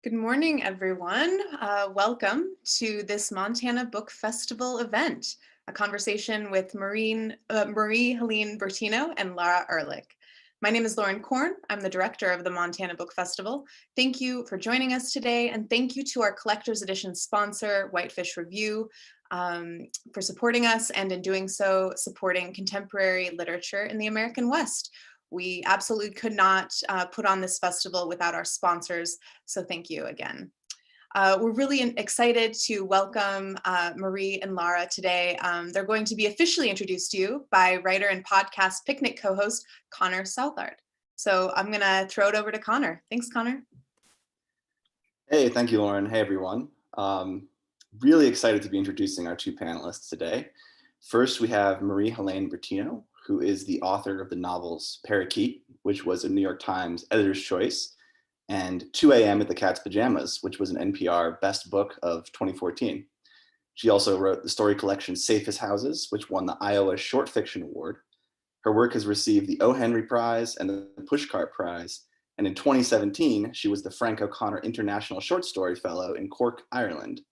Good morning, everyone. Welcome to this Montana Book Festival event, a conversation with Marie Helene Bertino and Lara Ehrlich. My name is Lauren Korn. I'm the director of the Montana Book Festival. Thank you for joining us today, and thank you to our Collector's Edition sponsor, Whitefish Review, for supporting us, and in doing so, supporting contemporary literature in the American West. We absolutely could not put on this festival without our sponsors, so thank you again. We're really excited to welcome Marie and Lara today. They're going to be officially introduced to you by writer and podcast Picnic co-host Connor Southard. So I'm gonna throw it over to Connor. Thanks, Connor. Hey, thank you, Lauren. Hey, everyone. Really excited to be introducing our two panelists today. First, we have Marie Helene Bertino, who is the author of the novels Parakeet, which was a New York Times Editor's Choice, and 2 a.m. at the Cat's Pajamas, which was an NPR Best Book of 2014. She also wrote the story collection Safest Houses, which won the Iowa Short Fiction Award. Her work has received the O. Henry Prize and the Pushcart Prize, and in 2017, she was the Frank O'Connor International Short Story Fellow in Cork, Ireland.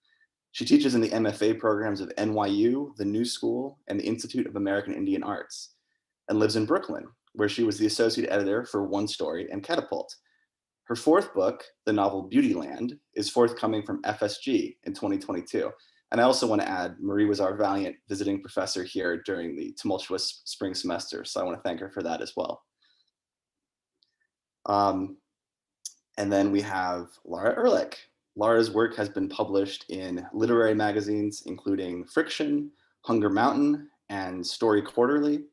She teaches in the MFA programs of NYU, the New School, and the Institute of American Indian Arts, and lives in Brooklyn, where she was the associate editor for One Story and Catapult. Her fourth book, the novel Beautyland, is forthcoming from FSG in 2022. And I also want to add, Marie was our valiant visiting professor here during the tumultuous spring semester, so I want to thank her for that as well. And then we have Lara Ehrlich. Lara's work has been published in literary magazines, including Friction, Hunger Mountain, and Story Quarterly,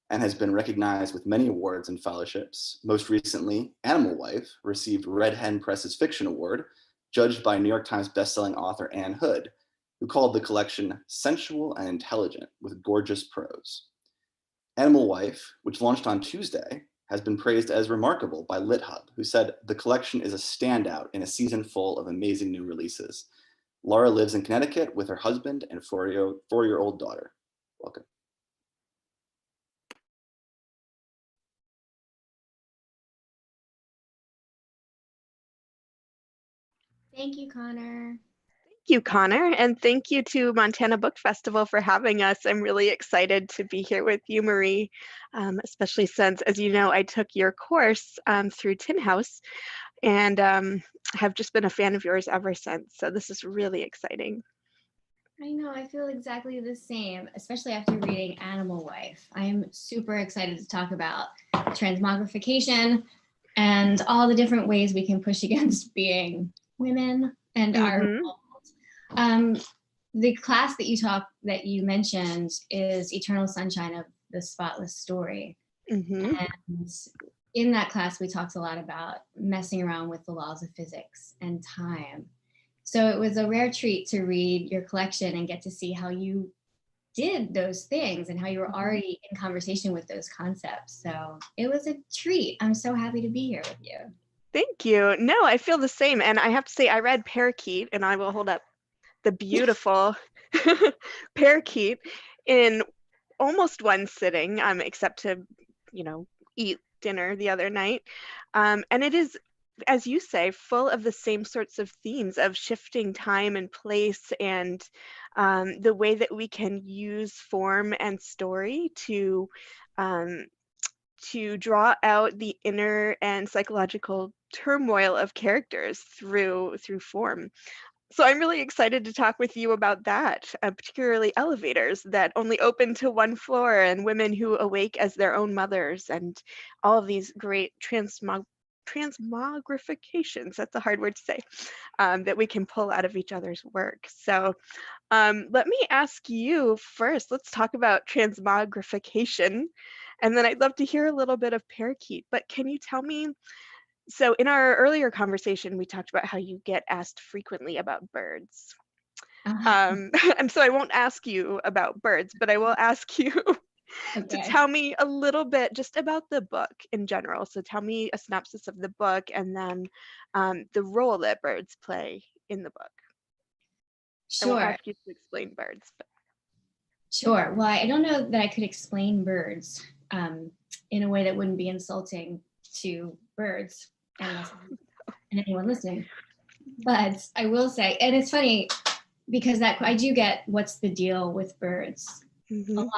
and has been recognized with many awards and fellowships. Most recently, Animal Wife received Red Hen Press's Fiction Award, judged by New York Times bestselling author Anne Hood, who called the collection sensual and intelligent with gorgeous prose. Animal Wife, which launched on Tuesday, has been praised as remarkable by LitHub, who said the collection is a standout in a season full of amazing new releases. Lara lives in Connecticut with her husband and four-year-old daughter. Welcome. Thank you, Connor. Thank you, Connor, and thank you to Montana Book Festival for having us. I'm really excited to be here with you, Marie, especially since, as you know, I took your course through Tin House and have just been a fan of yours ever since. So this is really exciting. I know, I feel exactly the same, especially after reading Animal Wife. I'm super excited to talk about transmogrification and all the different ways we can push against being women and our the class that you mentioned is Eternal Sunshine of the Spotless Story. And in that class, we talked a lot about messing around with the laws of physics and time. So it was a rare treat to read your collection and get to see how you did those things and how you were already in conversation with those concepts. So it was a treat. I'm so happy to be here with you. Thank you. No, I feel the same. And I have to say, I read Parakeet, and I will hold up the beautiful Parakeet in almost one sitting, except to, eat dinner the other night. And it is, as you say, full of the same sorts of themes of shifting time and place, and the way that we can use form and story to draw out the inner and psychological turmoil of characters through form. So I'm really excited to talk with you about that, particularly elevators that only open to one floor and women who awake as their own mothers, and all of these great transmogrifications, that's a hard word to say, that we can pull out of each other's work. So let me ask you first, let's talk about transmogrification, and then I'd love to hear a little bit of Parakeet. But can you tell me, so in our earlier conversation, we talked about how you get asked frequently about birds. And so I won't ask you about birds, but I will ask you to tell me a little bit just about the book in general. So tell me a synopsis of the book, and then the role that birds play in the book. Sure. I won't ask you to explain birds. But... Sure. Well, I don't know that I could explain birds in a way that wouldn't be insulting to birds and anyone listening. But I will say, and it's funny because that I do get what's the deal with birds a lot.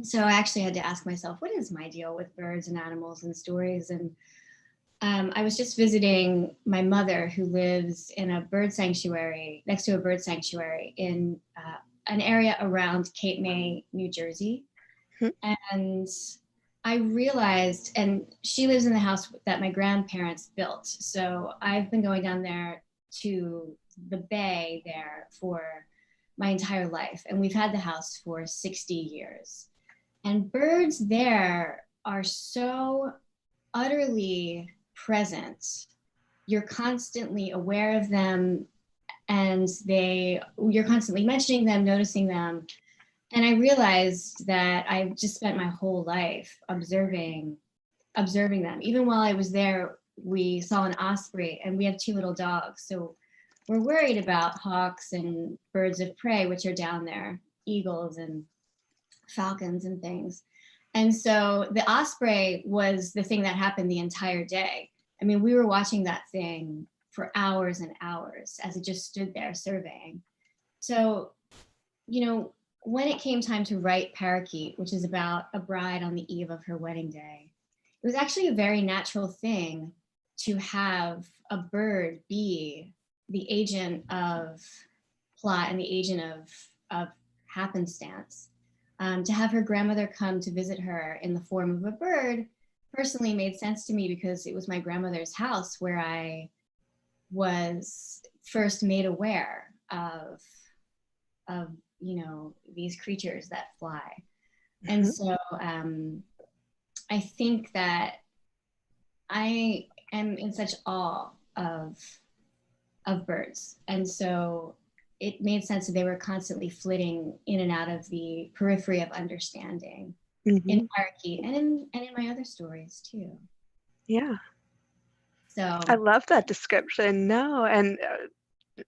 So I actually had to ask myself, what is my deal with birds and animals and stories? And I was just visiting my mother, who lives in a bird sanctuary, next to a bird sanctuary in an area around Cape May, New Jersey. And I realized, and she lives in the house that my grandparents built. So I've been going down there to the bay there for my entire life. And we've had the house for 60 years. And birds there are so utterly present. You're constantly aware of them, and you're constantly mentioning them, noticing them. And I realized that I just spent my whole life observing them. Even while I was there, we saw an osprey, and we have 2 little dogs. So we're worried about hawks and birds of prey, which are down there, eagles and falcons and things. And so the osprey was the thing that happened the entire day. I mean, we were watching that thing for hours and hours as it just stood there surveying. So, when it came time to write Parakeet, which is about a bride on the eve of her wedding day, it was actually a very natural thing to have a bird be the agent of plot and the agent of happenstance. To have her grandmother come to visit her in the form of a bird personally made sense to me because it was my grandmother's house where I was first made aware of these creatures that fly. And so I think that I am in such awe of birds. And so it made sense that they were constantly flitting in and out of the periphery of understanding in Parakeet and in my other stories too. Yeah. So I love that description. No, and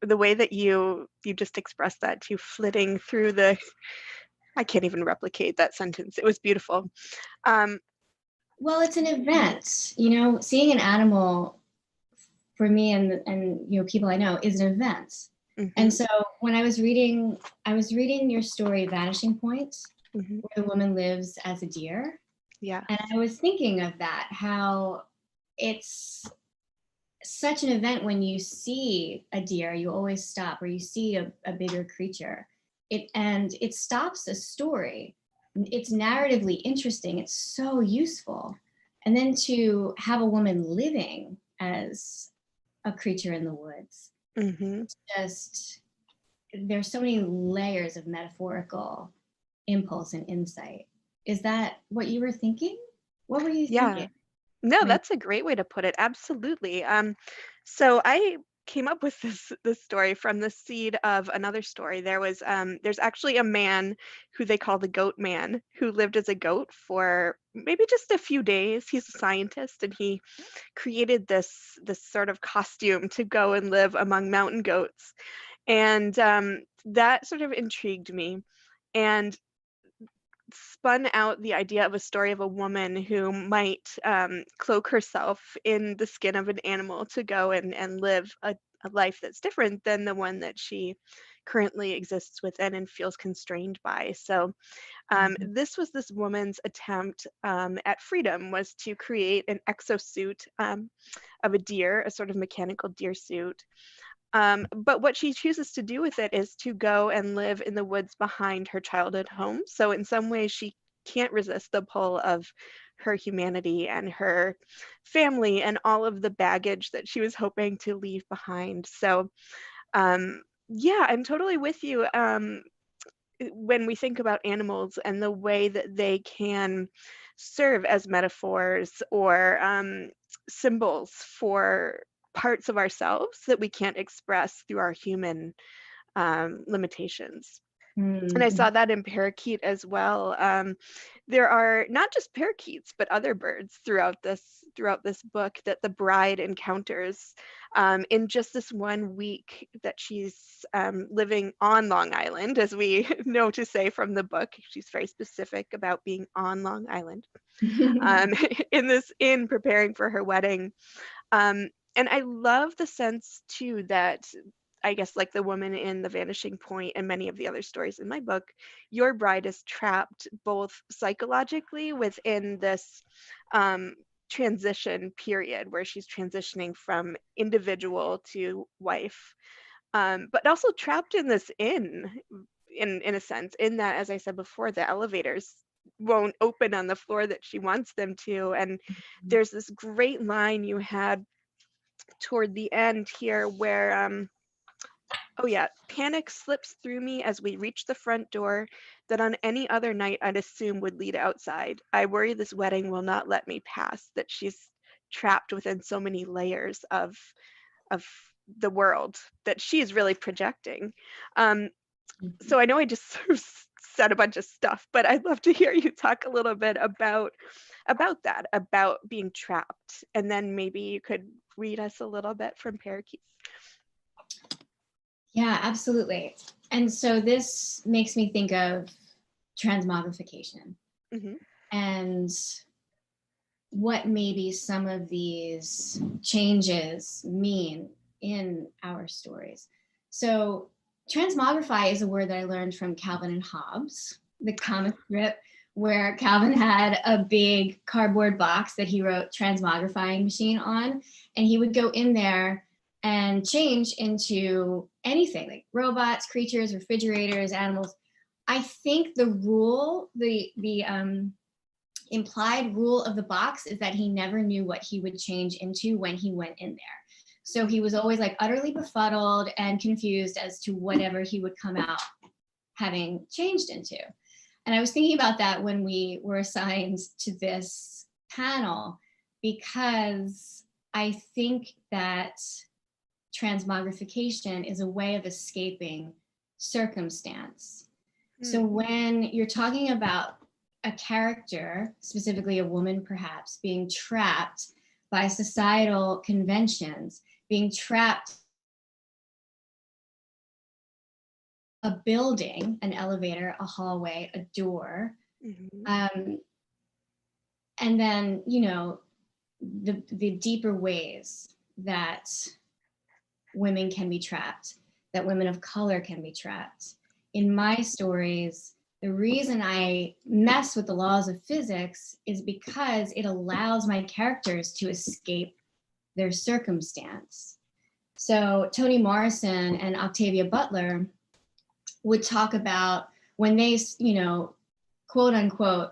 the way that you just expressed that too, flitting through I can't even replicate that sentence. It was beautiful. Well, it's an event, seeing an animal for me and people I know is an event. And so when I was reading your story, Vanishing Point, where the woman lives as a deer. Yeah. And I was thinking of that, how it's such an event when you see a deer, you always stop, or you see a bigger creature. It stops a story. It's narratively interesting. It's so useful. And then to have a woman living as a creature in the woods, it's just, there's so many layers of metaphorical impulse and insight. Is that what you were thinking? What were you thinking? No, that's a great way to put it. Absolutely. So I came up with this story from the seed of another story. There's actually a man who they call the Goat Man, who lived as a goat for maybe just a few days. He's a scientist, and he created this sort of costume to go and live among mountain goats. And that sort of intrigued me, and spun out the idea of a story of a woman who might cloak herself in the skin of an animal to go and live a life that's different than the one that she currently exists within and feels constrained by. So this was this woman's attempt at freedom, was to create an exosuit of a deer, a sort of mechanical deer suit. But what she chooses to do with it is to go and live in the woods behind her childhood home. So in some ways, she can't resist the pull of her humanity and her family and all of the baggage that she was hoping to leave behind. So yeah, I'm totally with you. When we think about animals and the way that they can serve as metaphors or symbols for parts of ourselves that we can't express through our human limitations. And I saw that in parakeet as well. There are not just parakeets, but other birds throughout this book that the bride encounters in just this 1 week that she's living on Long Island, as we know to say from the book. She's very specific about being on Long Island in preparing for her wedding. And I love the sense too that, I guess, like the woman in The Vanishing Point and many of the other stories in my book, your bride is trapped both psychologically within this transition period where she's transitioning from individual to wife, but also trapped in this in a sense, in that, as I said before, the elevators won't open on the floor that she wants them to. And there's this great line you had toward the end here where oh yeah, panic slips through me as we reach the front door that on any other night I'd assume would lead outside. I worry this wedding will not let me pass, that she's trapped within so many layers of the world that she's really projecting. um, so I know I just sort of said a bunch of stuff, but I'd love to hear you talk a little bit about that, about being trapped, and then maybe you could read us a little bit from Parakeets. Yeah, absolutely. And so this makes me think of transmogrification and what maybe some of these changes mean in our stories. So transmogrify is a word that I learned from Calvin and Hobbes, the comic strip where Calvin had a big cardboard box that he wrote transmogrifying machine on, and he would go in there and change into anything like robots, creatures, refrigerators, animals. I think the rule, the implied rule of the box is that he never knew what he would change into when he went in there. So he was always like utterly befuddled and confused as to whatever he would come out having changed into. And I was thinking about that when we were assigned to this panel, because I think that transmogrification is a way of escaping circumstance. So when you're talking about a character, specifically a woman perhaps, being trapped by societal conventions, being trapped a building, an elevator, a hallway, a door, and then, you know, the deeper ways that women can be trapped, that women of color can be trapped. In my stories, the reason I mess with the laws of physics is because it allows my characters to escape their circumstance. So Toni Morrison and Octavia Butler would talk about when they, you know, quote unquote,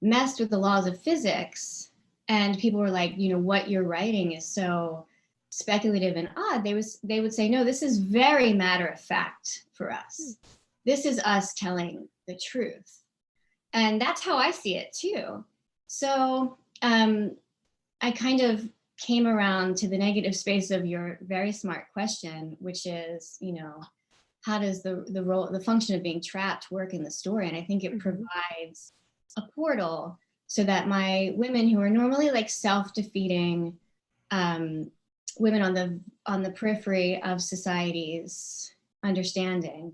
messed with the laws of physics, and people were like, you know, what you're writing is so speculative and odd. They would say, no, this is very matter of fact for us. This is us telling the truth. And that's how I see it too. So I kind of came around to the negative space of your very smart question, which is, you know, how does the function of being trapped work in the story? And I think it provides a portal so that my women who are normally like self-defeating women on the periphery of society's understanding,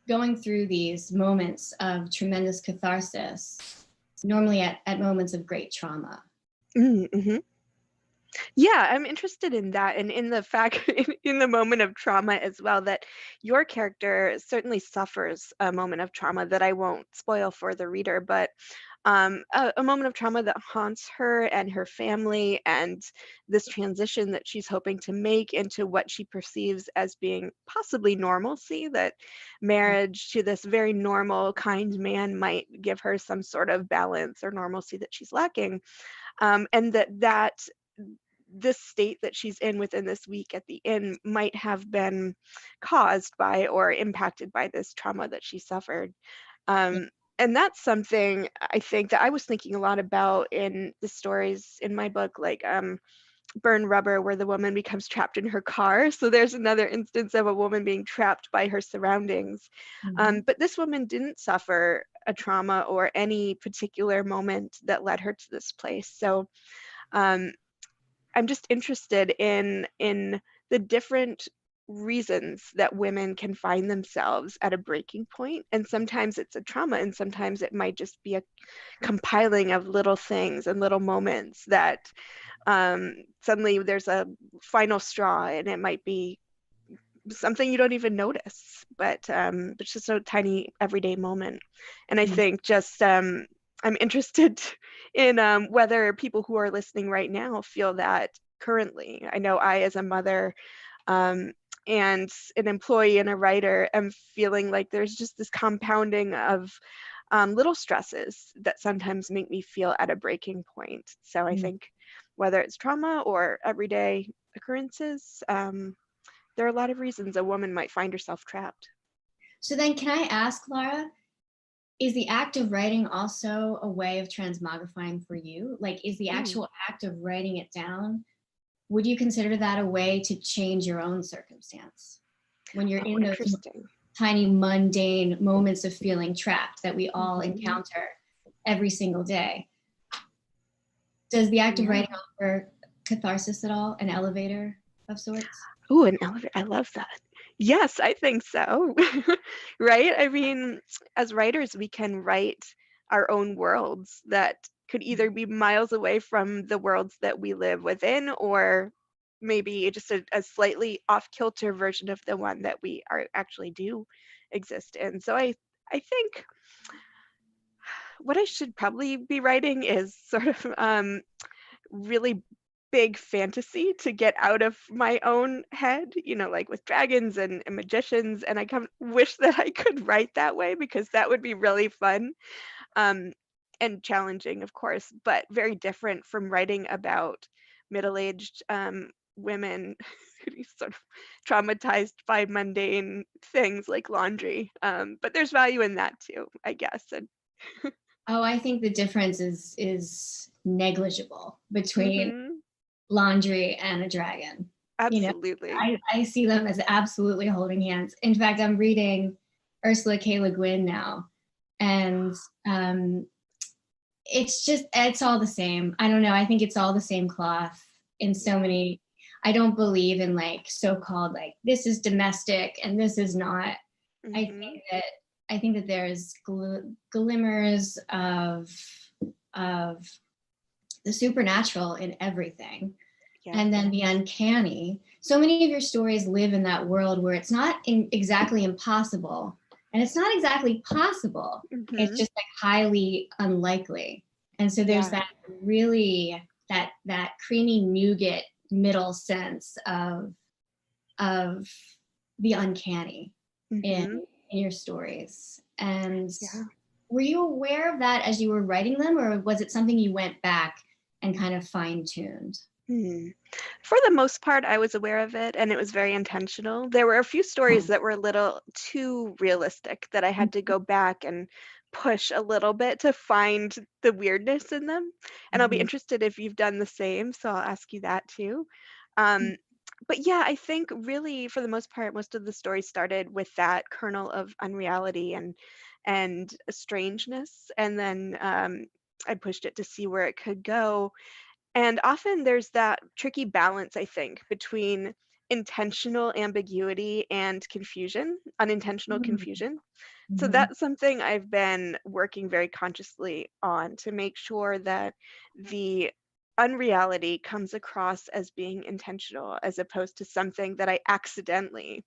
going through these moments of tremendous catharsis, normally at moments of great trauma. Yeah, I'm interested in that, and in the fact, in the moment of trauma as well, that your character certainly suffers a moment of trauma that I won't spoil for the reader, but a moment of trauma that haunts her and her family, and this transition that she's hoping to make into what she perceives as being possibly normalcy, that marriage to this very normal, kind man might give her some sort of balance or normalcy that she's lacking, and that this state that she's in within this week at the inn might have been caused by or impacted by this trauma that she suffered. And that's something I think that I was thinking a lot about in the stories in my book, like Burn Rubber, where the woman becomes trapped in her car. So there's another instance of a woman being trapped by her surroundings. But this woman didn't suffer a trauma or any particular moment that led her to this place. So I'm just interested in the different reasons that women can find themselves at a breaking point. And sometimes it's a trauma, and sometimes it might just be a compiling of little things and little moments that suddenly there's a final straw, and it might be something you don't even notice, but it's just a tiny everyday moment. And I think just I'm interested in whether people who are listening right now feel that currently. I know I, as a mother and an employee and a writer, am feeling like there's just this compounding of little stresses that sometimes make me feel at a breaking point. So I think whether it's trauma or everyday occurrences, there are a lot of reasons a woman might find herself trapped. So then can I ask, Lara, is the act of writing also a way of transmogrifying for you? Like, is the actual act of writing it down, would you consider that a way to change your own circumstance? When you're in those tiny mundane moments of feeling trapped that we all encounter every single day. Does the act of writing offer catharsis at all, an elevator of sorts? Ooh, an elevator, I love that. Yes, I think so. Right? I mean, as writers, we can write our own worlds that could either be miles away from the worlds that we live within, or maybe just a slightly off-kilter version of the one that we are actually do exist in. So I think what I should probably be writing is sort of really big fantasy to get out of my own head, like with dragons and magicians. And I wish that I could write that way, because that would be really fun and challenging, of course, but very different from writing about middle-aged women sort of traumatized by mundane things like laundry. But there's value in that too, I guess. And oh, I think the difference is negligible between laundry and a dragon. Absolutely. I see them as absolutely holding hands. In fact, I'm reading Ursula K. Le Guin now, and it's all the same. I don't know. I think it's all the same cloth in so many. I don't believe in like so-called like this is domestic and this is not. I think that there's glimmers of the supernatural in everything. And then the uncanny. So many of your stories live in that world where it's not exactly impossible and it's not exactly possible. It's just like highly unlikely. And so there's that really, that creamy nougat middle sense of the uncanny in your stories. And were you aware of that as you were writing them, or was it something you went back and kind of fine-tuned? For the most part, I was aware of it, and it was very intentional. There were a few stories that were a little too realistic that I had to go back and push a little bit to find the weirdness in them. And I'll be interested if you've done the same, so I'll ask you that too. But yeah, I think really for the most part, most of the stories started with that kernel of unreality and a strangeness, and then I pushed it to see where it could go. And often there's that tricky balance, I think, between intentional ambiguity and confusion, unintentional confusion. So that's something I've been working very consciously on, to make sure that the unreality comes across as being intentional, as opposed to something that I accidentally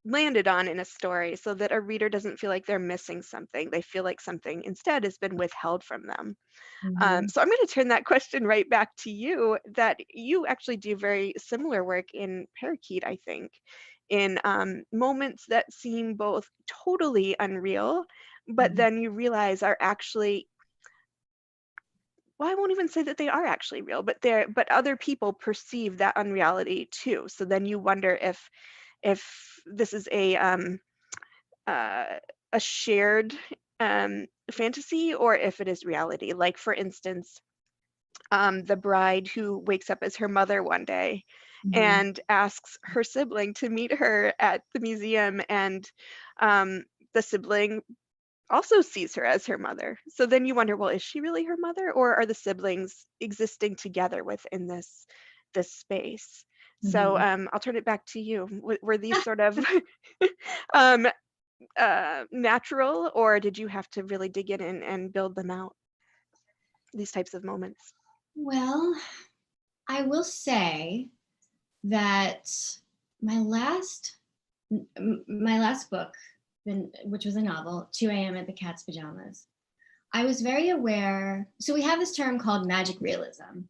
landed on in a story, so that a reader doesn't feel like they're missing something. They feel like something instead has been withheld from them. So I'm going to turn that question right back to you, that you actually do very similar work in Parakeet, I think, in moments that seem both totally unreal, but then you realize are actually, well, I won't even say that they are actually real, but other people perceive that unreality too. So then you wonder if this is a shared fantasy, or if it is reality. Like, for instance, the bride who wakes up as her mother one day and asks her sibling to meet her at the museum, and the sibling also sees her as her mother. So then you wonder, well, is she really her mother, or are the siblings existing together within this this space. So I'll turn it back to you. Were these sort of um, natural, or did you have to really dig in and build them out, these types of moments? Well, I will say that my last book, which was a novel, 2 a.m. at the Cat's Pajamas, I was very aware. So we have this term called magic realism,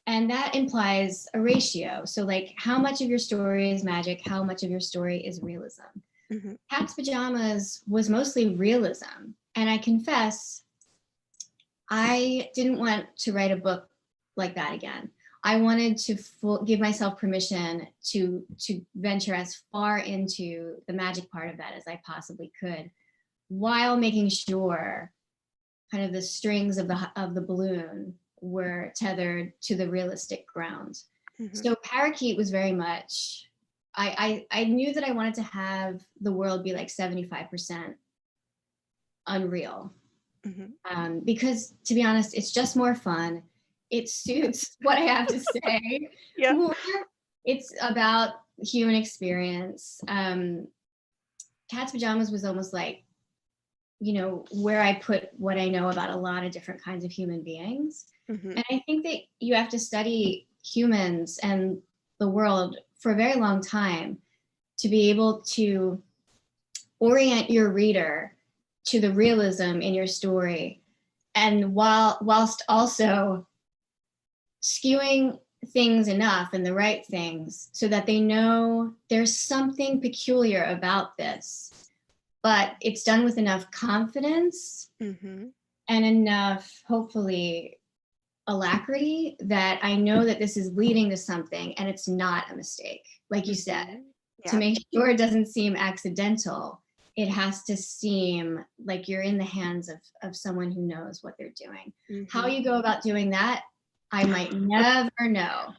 and that implies a ratio. So like how much of your story is magic, how much of your story is realism. Cat's Pajamas was mostly realism. And I confess, I didn't want to write a book like that again. I wanted to give myself permission to venture as far into the magic part of that as I possibly could, while making sure kind of the strings of the balloon were tethered to the realistic ground. So Parakeet was very much, I knew that I wanted to have the world be like 75% unreal. Because to be honest, it's just more fun. It suits what I have to say. More. It's about human experience. Cat's Pajamas was almost like, where I put what I know about a lot of different kinds of human beings. And I think that you have to study humans and the world for a very long time to be able to orient your reader to the realism in your story, and whilst also skewing things enough and the right things so that they know there's something peculiar about this, but it's done with enough confidence and enough, hopefully, alacrity that I know that this is leading to something and it's not a mistake. Like you said, to make sure it doesn't seem accidental, it has to seem like you're in the hands of someone who knows what they're doing. How you go about doing that, I might never know.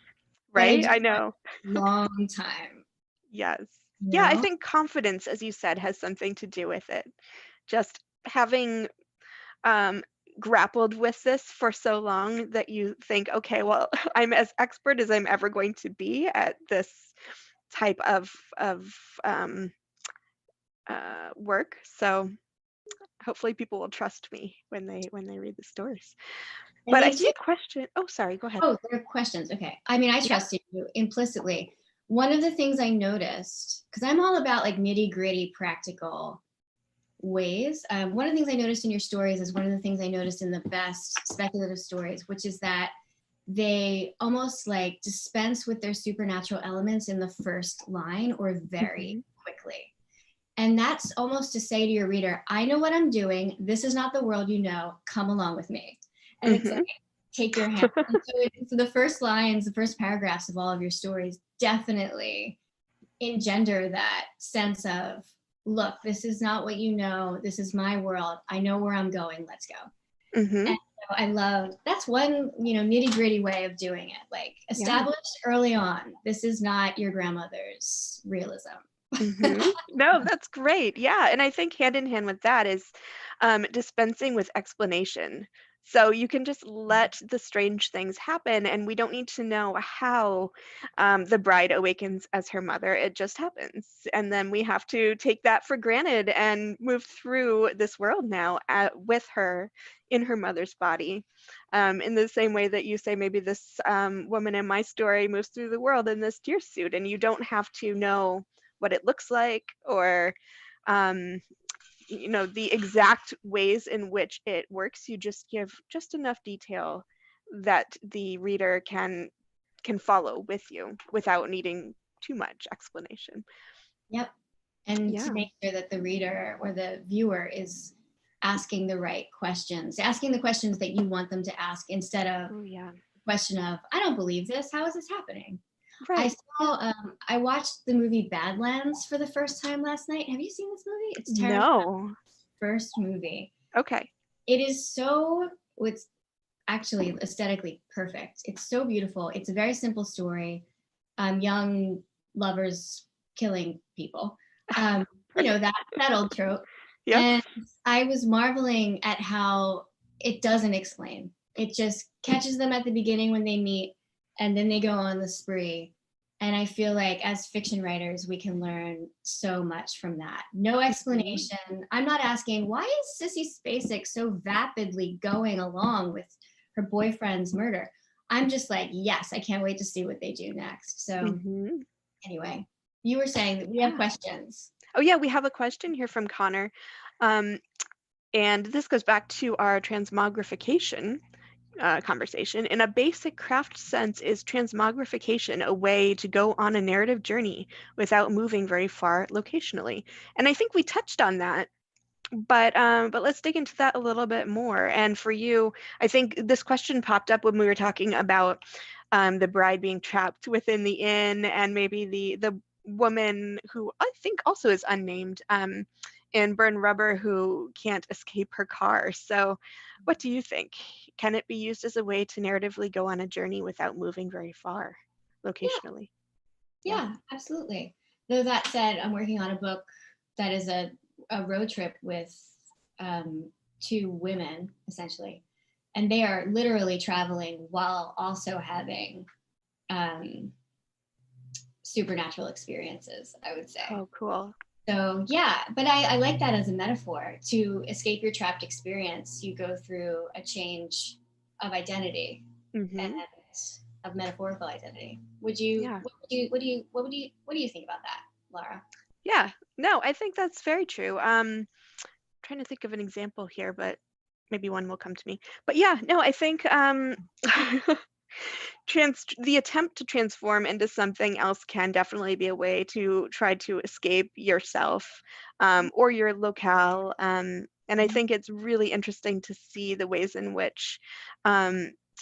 Right? I know. Long time. Yes. Yeah, I think confidence, as you said, has something to do with it. Just having grappled with this for so long that you think, okay, well, I'm as expert as I'm ever going to be at this type of work. So hopefully people will trust me when they read the stories. But I see a question. Oh, sorry, go ahead. Oh, there are questions. Okay. I mean, I trust you implicitly. One of the things I noticed, because I'm all about like nitty gritty practical ways. One of the things I noticed in your stories is one of the things I noticed in the best speculative stories, which is that they almost like dispense with their supernatural elements in the first line or very quickly. And that's almost to say to your reader, I know what I'm doing. This is not the world you know. Come along with me. And it's like, take your hand. So the first lines, the first paragraphs of all of your stories definitely engender that sense of, look, this is not what you know. This is my world. I know where I'm going. Let's go. And so I love, that's one, nitty gritty way of doing it. Like established early on, this is not your grandmother's realism. No, that's great. Yeah. And I think hand in hand with that is dispensing with explanation. So you can just let the strange things happen, and we don't need to know how the bride awakens as her mother. It just happens. And then we have to take that for granted and move through this world now with her in her mother's body. In the same way that you say, maybe this woman in my story moves through the world in this deer suit, and you don't have to know what it looks like or the exact ways in which it works. You just give just enough detail that the reader can follow with you without needing too much explanation. Yep. And to make sure that the reader or the viewer is asking the right questions, asking the questions that you want them to ask instead of the question of, I don't believe this. How is this happening? Right. I watched the movie Badlands for the first time last night. Have you seen this movie? It's Tarantino's first movie. Okay. It is it's actually aesthetically perfect. It's so beautiful. It's a very simple story. Young lovers killing people. That old trope. Yep. And I was marveling at how it doesn't explain. It just catches them at the beginning when they meet. and then they go on the spree. And I feel like as fiction writers, we can learn so much from that. No explanation. I'm not asking, why is Sissy Spacek so vapidly going along with her boyfriend's murder? I'm just like, yes, I can't wait to see what they do next. So anyway, you were saying that we have questions. Oh yeah, we have a question here from Connor. And this goes back to our transmogrification conversation. In a basic craft sense, is transmogrification a way to go on a narrative journey without moving very far locationally? And I think we touched on that, but let's dig into that a little bit more. And for you, I think this question popped up when we were talking about the bride being trapped within the inn, and maybe the woman who I think also is unnamed in Burn Rubber, who can't escape her car. So what do you think? Can it be used as a way to narratively go on a journey without moving very far locationally? Yeah, absolutely. Though that said, I'm working on a book that is a road trip with 2 women, essentially. And they are literally traveling while also having supernatural experiences, I would say. Oh, cool. So yeah, but I like that as a metaphor. To escape your trapped experience, you go through a change of identity and of metaphorical identity. Would you? Yeah. What do you think about that, Laura? Yeah. No, I think that's very true. Trying to think of an example here, but maybe one will come to me. But yeah, no, I think the attempt to transform into something else can definitely be a way to try to escape yourself or your locale. And I think it's really interesting to see the ways in which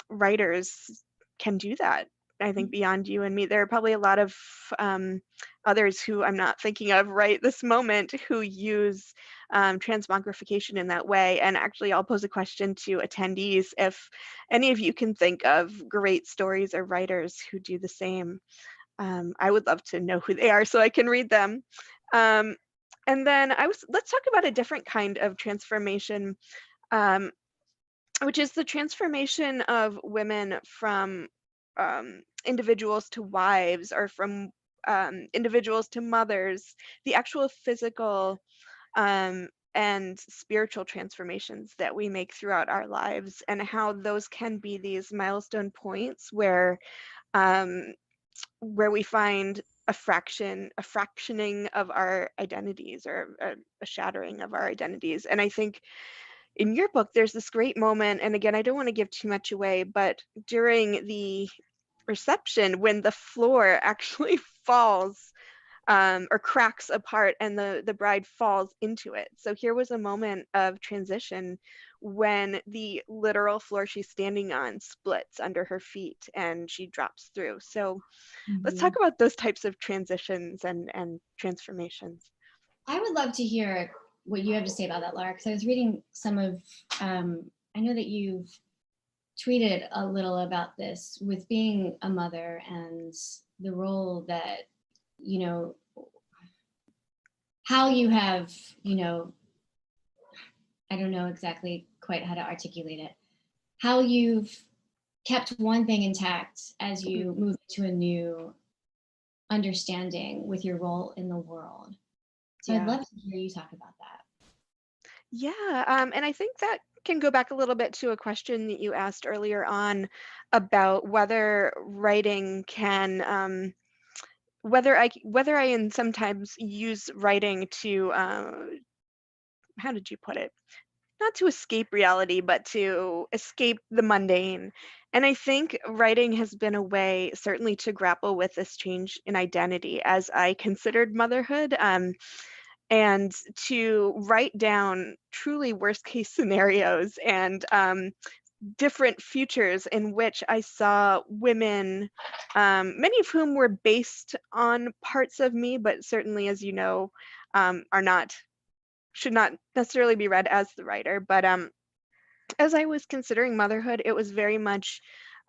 writers can do that. I think beyond you and me, there are probably a lot of others who I'm not thinking of right this moment who use transmogrification in that way. And actually, I'll pose a question to attendees if any of you can think of great stories or writers who do the same. I would love to know who they are so I can read them. And then let's talk about a different kind of transformation, which is the transformation of women from individuals to wives, or from individuals to mothers, the actual physical and spiritual transformations that we make throughout our lives, and how those can be these milestone points where we find a fractioning of our identities, or a shattering of our identities. And I think in your book, there's this great moment, and again, I don't want to give too much away, but during the reception, when the floor actually falls or cracks apart and the bride falls into it. So here was a moment of transition when the literal floor she's standing on splits under her feet and she drops through. So let's talk about those types of transitions and transformations. I would love to hear what you have to say about that, Laura, because I was reading some of, I know that you've tweeted a little about this with being a mother and the role that, how you have, I don't know exactly quite how to articulate it, how you've kept one thing intact as you move to a new understanding with your role in the world. So I'd love to hear you talk about that. Yeah, and I think that can go back a little bit to a question that you asked earlier on about whether writing can, whether I sometimes use writing to, how did you put it? Not to escape reality, but to escape the mundane. And I think writing has been a way, certainly, to grapple with this change in identity as I considered motherhood. And to write down truly worst case scenarios and different futures in which I saw women, many of whom were based on parts of me, but certainly, as you know, should not necessarily be read as the writer. But as I was considering motherhood, it was very much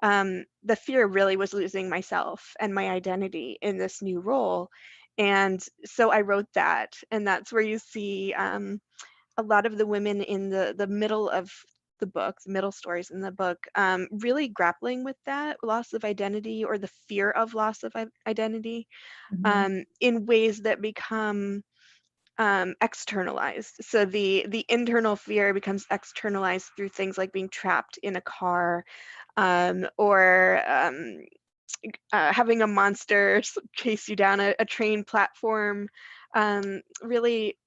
the fear really was losing myself and my identity in this new role. And so I wrote that, and that's where you see a lot of the women in the middle of the book, the middle stories in the book, really grappling with that loss of identity or the fear of loss of identity in ways that become externalized. So the internal fear becomes externalized through things like being trapped in a car, or having a monster chase you down a train platform. Really,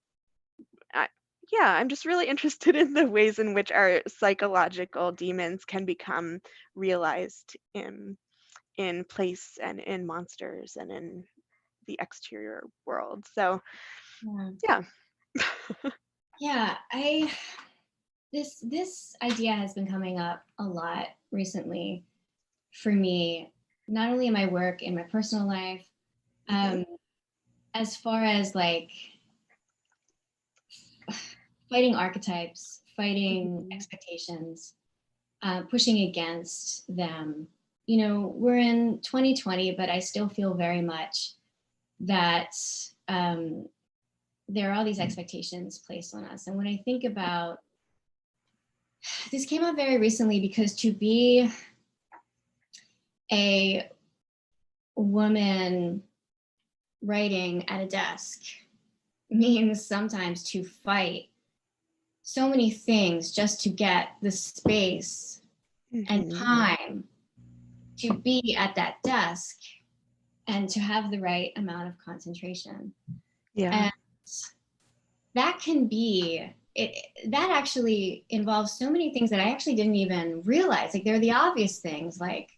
yeah, I'm just really interested in the ways in which our psychological demons can become realized in place and in monsters and in the exterior world. So yeah. Yeah, this idea has been coming up a lot recently for me, not only in my work, in my personal life, as far as like fighting archetypes, fighting expectations, pushing against them. You know, we're in 2020, but I still feel very much that there are all these expectations placed on us. And when I think about, this came up very recently because to be a woman writing at a desk means sometimes to fight so many things just to get the space and time to be at that desk and to have the right amount of concentration. Yeah. And that can be, that actually involves so many things that I actually didn't even realize. Like, they're the obvious things, like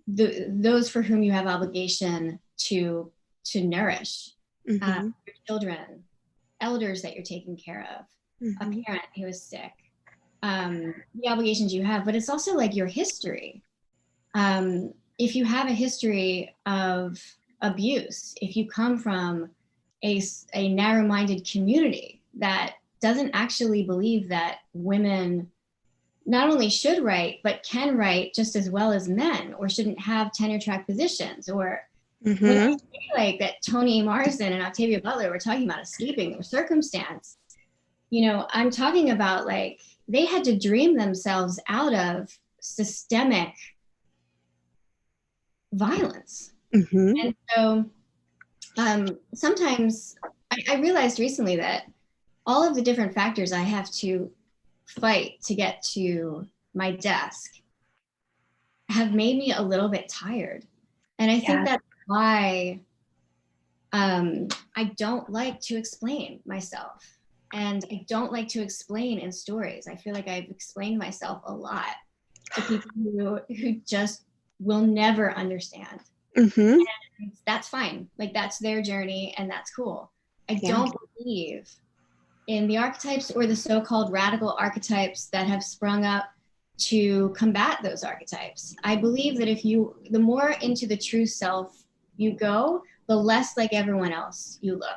those for whom you have obligation to nourish, your children, elders that you're taking care of, a parent who is sick, the obligations you have, but it's also like your history. If you have a history of abuse, if you come from a narrow-minded community that doesn't actually believe that women not only should write, but can write just as well as men, or shouldn't have tenure track positions, or when I say like that Toni Morrison and Octavia Butler were talking about escaping their circumstance, you know, I'm talking about like they had to dream themselves out of systemic violence. And so sometimes I realized recently that all of the different factors I have to fight to get to my desk have made me a little bit tired. And I think that's why I don't like to explain myself. And I don't like to explain in stories. I feel like I've explained myself a lot to people who just will never understand. And that's fine. Like, that's their journey and that's cool. I don't believe in the archetypes or the so-called radical archetypes that have sprung up to combat those archetypes. I believe that the more into the true self you go, the less like everyone else you look.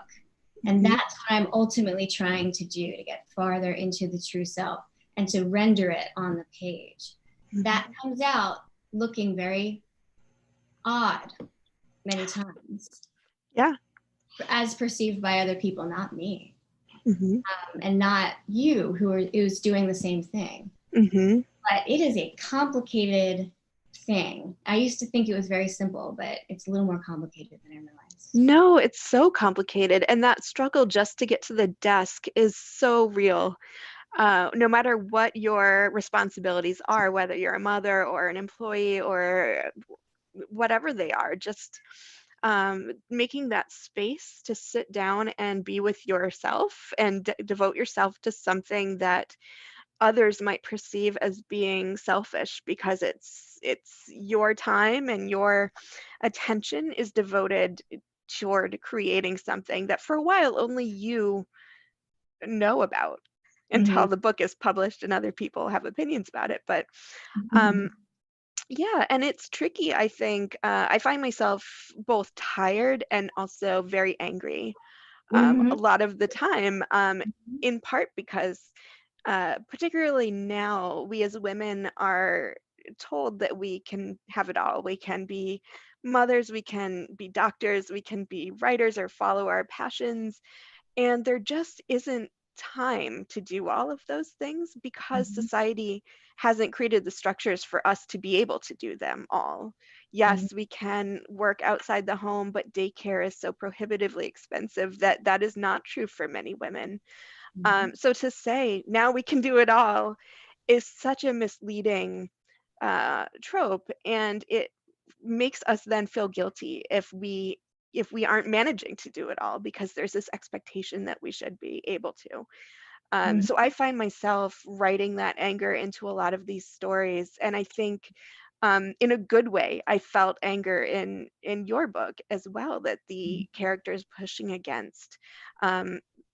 And that's what I'm ultimately trying to do, to get farther into the true self and to render it on the page. That comes out looking very odd many times. Yeah. As perceived by other people, not me. And not you who's doing the same thing. But it is a complicated thing. I used to think it was very simple, but it's a little more complicated than I realized. No, it's so complicated. And that struggle just to get to the desk is so real. No matter what your responsibilities are, whether you're a mother or an employee or whatever they are, just making that space to sit down and be with yourself and devote yourself to something that others might perceive as being selfish, because it's your time and your attention is devoted toward creating something that for a while only you know about until the book is published and other people have opinions about it. But yeah, and it's tricky, I think. I find myself both tired and also very angry a lot of the time, in part because particularly now, we as women are told that we can have it all. We can be mothers, we can be doctors, we can be writers or follow our passions. And there just isn't time to do all of those things because society hasn't created the structures for us to be able to do them all. Yes, we can work outside the home, but daycare is so prohibitively expensive that that is not true for many women. So to say now we can do it all is such a misleading trope, and it makes us then feel guilty if we aren't managing to do it all because there's this expectation that we should be able to. So I find myself writing that anger into a lot of these stories, and I think in a good way, I felt anger in your book as well, that the characters pushing against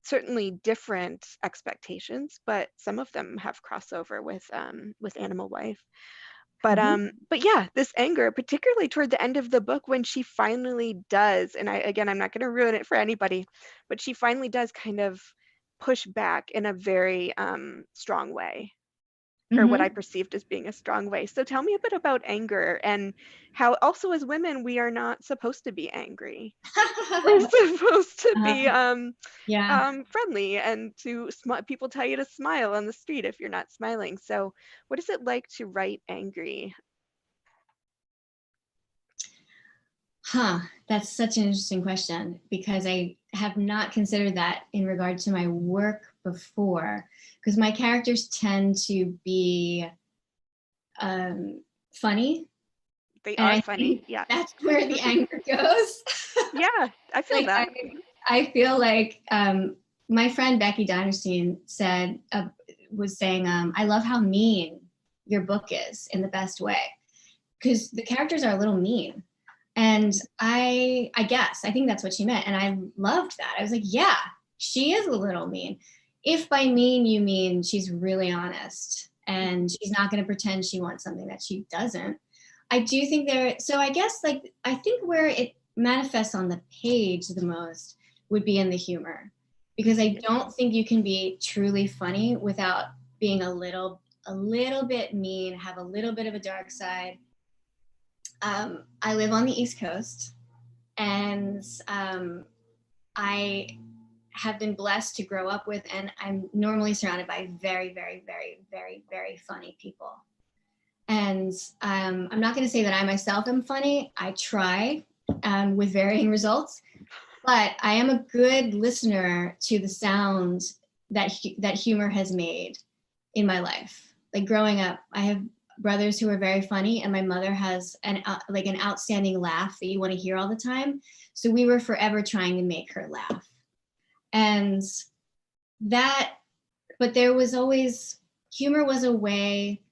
certainly different expectations, but some of them have crossover with animal life. But yeah, this anger, particularly toward the end of the book when she finally does, and I'm not going to ruin it for anybody, but she finally does kind of push back in a very strong way, or what I perceived as being a strong way. So tell me a bit about anger and how also as women, we are not supposed to be angry. We're supposed to be friendly, and people tell you to smile on the street if you're not smiling. So what is it like to write angry? That's such an interesting question, because I have not considered that in regard to my work before, because my characters tend to be funny. They are funny, yeah. That's where the anger goes. Yeah, I feel like, that. I feel like my friend Becky Dinerstein was saying, I love how mean your book is in the best way, because the characters are a little mean. And I think that's what she meant. And I loved that. I was like, yeah, she is a little mean. If by mean you mean she's really honest and she's not going to pretend she wants something that she doesn't. I do think so I guess I think where it manifests on the page the most would be in the humor, because I don't think you can be truly funny without being a little bit mean, have a little bit of a dark side. I live on the East Coast, and I have been blessed to grow up with, and I'm normally surrounded by very, very, very, very, very funny people. And I'm not going to say that I myself am funny. I try with varying results, but I am a good listener to the sound that humor has made in my life. Like growing up, I have brothers who are very funny, and my mother has an outstanding laugh that you want to hear all the time. So we were forever trying to make her laugh. And but there was always, humor was a way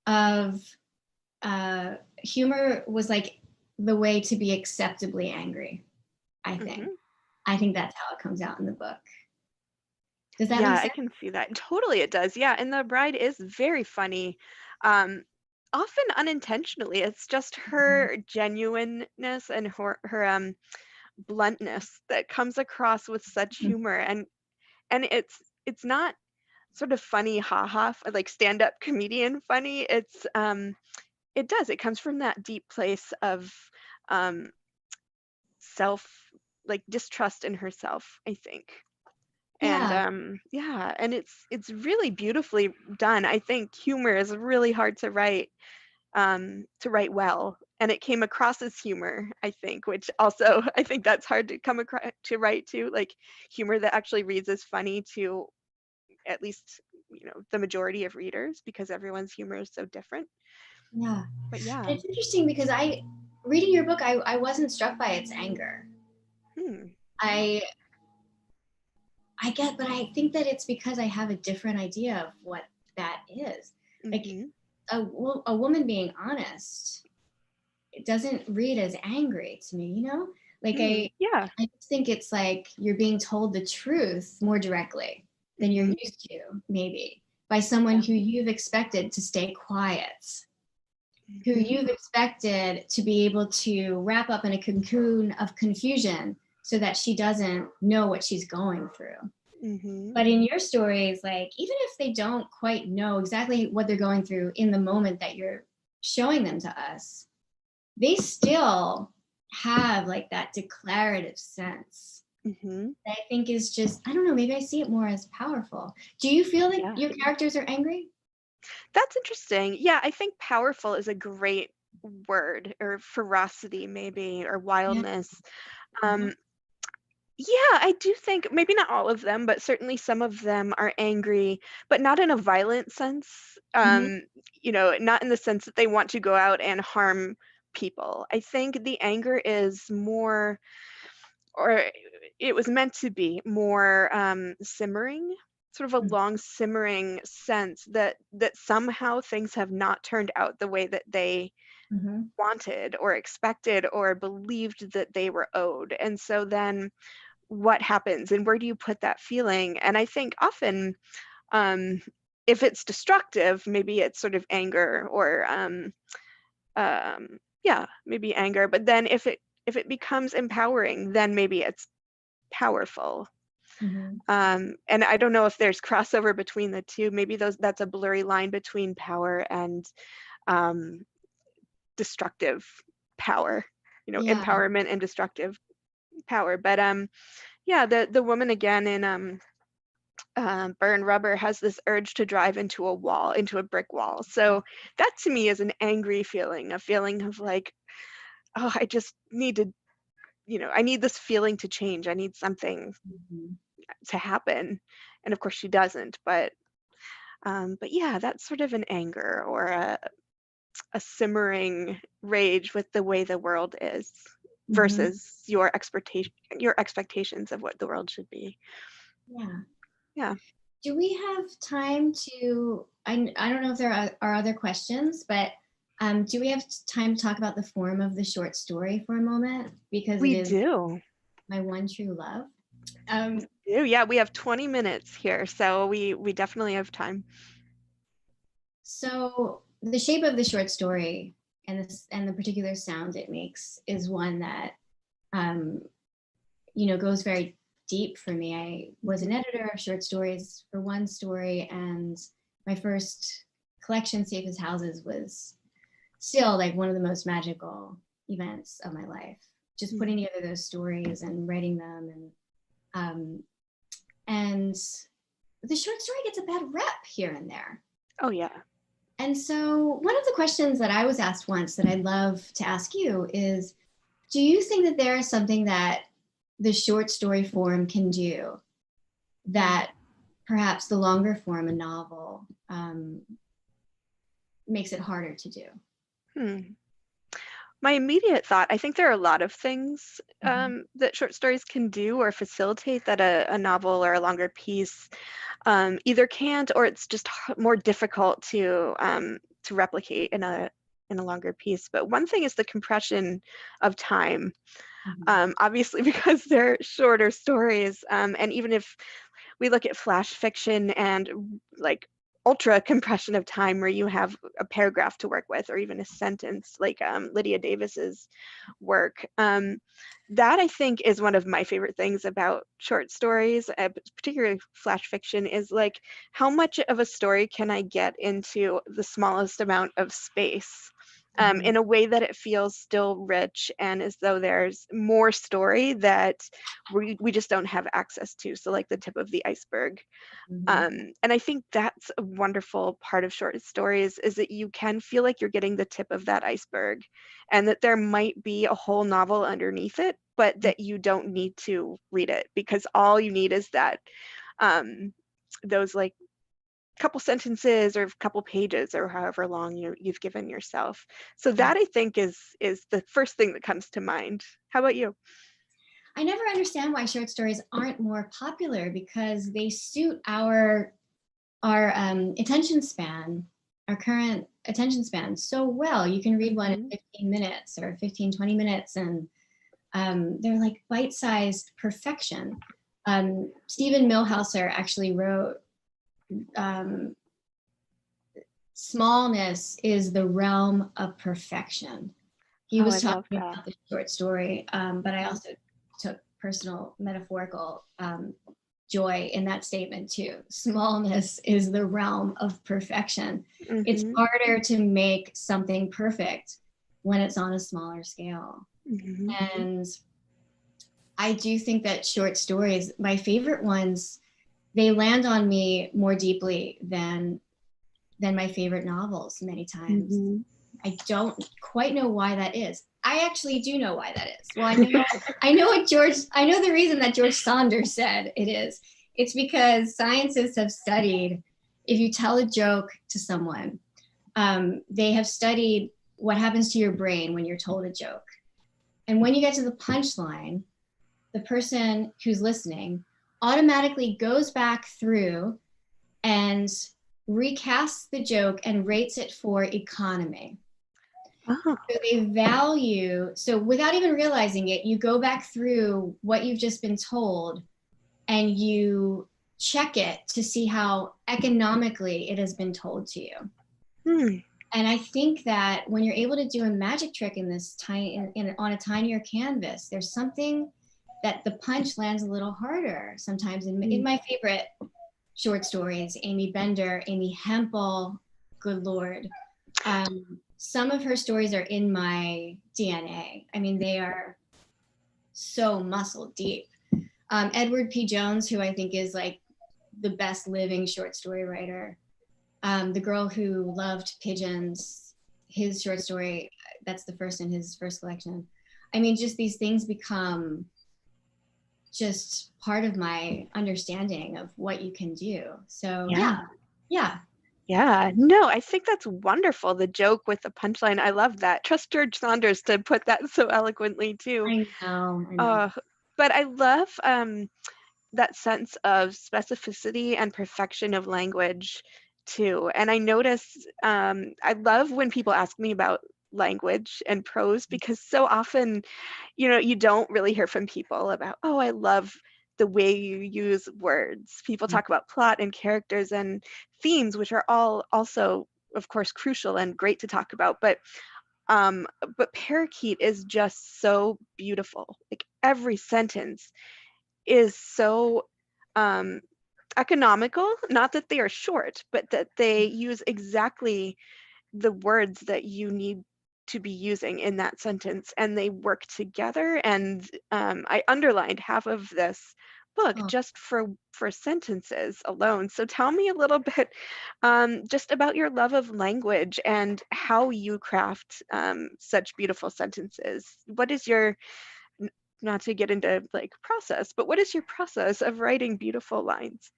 of, humor was like the way to be acceptably angry, I think. I think that's how it comes out in the book. Does that make sense? I can see that. Totally, it does. Yeah, and the bride is very funny, often unintentionally. It's just her genuineness and her bluntness that comes across with such humor, and it's not sort of funny, haha, like stand-up comedian funny. It comes from that deep place of self, like distrust in herself, I think. And and it's really beautifully done. I think humor is really hard to write well, and it came across as humor, I think, which also I think that's hard to come across to write too, like humor that actually reads as funny to at least the majority of readers, because everyone's humor is so different. But it's interesting because reading your book, I wasn't struck by its anger. But I think that it's because I have a different idea of what that is. Like a woman being honest, it doesn't read as angry to me, Like I just think it's like you're being told the truth more directly than you're used to, maybe, by someone who you've expected to stay quiet, who you've expected to be able to wrap up in a cocoon of confusion so that she doesn't know what she's going through. But in your stories, like, even if they don't quite know exactly what they're going through in the moment that you're showing them to us, they still have like that declarative sense I think is just, I don't know, maybe I see it more as powerful. Do you feel like your characters are angry? That's interesting. Yeah, I think powerful is a great word, or ferocity maybe, or wildness. Yeah, I do think maybe not all of them, but certainly some of them are angry, but not in a violent sense. Not in the sense that they want to go out and harm people. I think the anger is more, or it was meant to be more simmering, sort of a long simmering sense that somehow things have not turned out the way that they wanted or expected or believed that they were owed. And so then what happens and where do you put that feeling? And I think often if it's destructive, maybe it's sort of anger or maybe anger. But then if it becomes empowering, then maybe it's powerful. And I don't know if there's crossover between the two. Maybe that's a blurry line between power and destructive power, empowerment and destructive power. But the woman again in Burn Rubber has this urge to drive into a brick wall. So that to me is an angry feeling, a feeling of like, oh, I just need to, I need this feeling to change. I need something to happen. And of course she doesn't, but yeah, that's sort of an anger or a simmering rage with the way the world is versus your expectations of what the world should be. Yeah. Do we have time to, I don't know if there are other questions, but do we have time to talk about the form of the short story for a moment? Because we it is do. My one true love. Yeah, we have 20 minutes here, so we definitely have time. So the shape of the short story and the particular sound it makes is one that goes very deep for me. I was an editor of short stories for one story, and my first collection, Safest Houses, was still like one of the most magical events of my life. Just putting together those stories and writing them, and the short story gets a bad rep here and there. Oh yeah. And so one of the questions that I was asked once that I'd love to ask you is, do you think that there is something that the short story form can do that perhaps the longer form, a novel, makes it harder to do? My immediate thought, I think there are a lot of things that short stories can do or facilitate that a novel or a longer piece either can't, or it's just more difficult to replicate in a longer piece. But one thing is the compression of time. Obviously, because they're shorter stories, and even if we look at flash fiction and like ultra compression of time where you have a paragraph to work with or even a sentence like Lydia Davis's work, that I think is one of my favorite things about short stories, particularly flash fiction, is like how much of a story can I get into the smallest amount of space in a way that it feels still rich and as though there's more story that we just don't have access to. So like the tip of the iceberg. And I think that's a wonderful part of short stories, is that you can feel like you're getting the tip of that iceberg and that there might be a whole novel underneath it, but that you don't need to read it because all you need is that those like couple sentences or a couple pages or however long you've given yourself. So that I think is the first thing that comes to mind. How about you? I never understand why short stories aren't more popular, because they suit our attention span, our current attention span so well. You can read one in 15 minutes or 15, 20 minutes, and they're like bite-sized perfection. Stephen Millhauser actually wrote, smallness is the realm of perfection. He was talking about the short story, but I also took personal metaphorical joy in that statement too. Smallness is the realm of perfection. It's harder to make something perfect when it's on a smaller scale. And I do think that short stories, my favorite ones, they land on me more deeply than my favorite novels many times. Mm-hmm. I don't quite know why that is. I actually do know why that is. Well, I know the reason that George Saunders said it is. It's because scientists have studied if you tell a joke to someone, they have studied what happens to your brain when you're told a joke. And when you get to the punchline, the person who's listening automatically goes back through and recasts the joke and rates it for economy. Oh. So they value, so without even realizing it, you go back through what you've just been told and you check it to see how economically it has been told to you. Hmm. And I think that when you're able to do a magic trick in this on a tinier canvas, there's something that the punch lands a little harder sometimes. In my favorite short stories, Amy Bender, Amy Hempel, good Lord. Some of her stories are in my DNA. I mean, they are so muscle deep. Edward P. Jones, who I think is like the best living short story writer. The Girl Who Loved Pigeons, his short story, that's the first in his first collection. I mean, just these things become just part of my understanding of what you can do. So yeah. Yeah, no, I think that's wonderful. The joke with the punchline. I love that. Trust George Saunders to put that so eloquently too. I know. But I love that sense of specificity and perfection of language too. And I notice I love when people ask me about language and prose, because so often, you don't really hear from people about, oh, I love the way you use words. People talk about plot and characters and themes, which are all also, of course, crucial and great to talk about. But Parakeet is just so beautiful. Like every sentence is so economical. Not that they are short, but that they use exactly the words that you need to be using in that sentence, and they work together. And I underlined half of this book just for sentences alone. So tell me a little bit just about your love of language and how you craft such beautiful sentences. What is your, not to get into like process, but what is your process of writing beautiful lines?